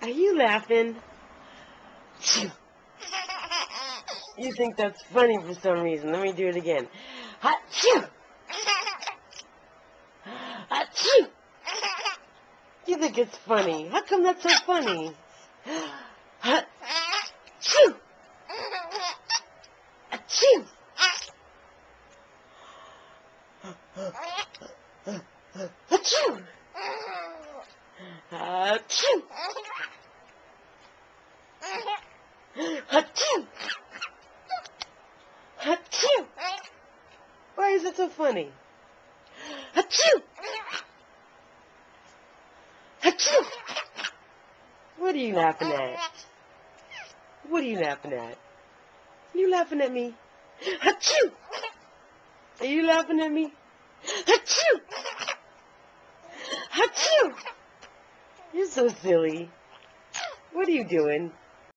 Are you laughing? You think that's funny for some reason. Let me do it again. Achoo! Achoo! You think it's funny. How come that's so funny? Achoo! Achoo! Achoo! Achoo! Achoo! Achoo! Why is it so funny? Achoo! Achoo! What are you laughing at? What are you laughing at? You laughing at me? Achoo! Are you laughing at me? Achoo! Achoo! You're so silly. What are you doing?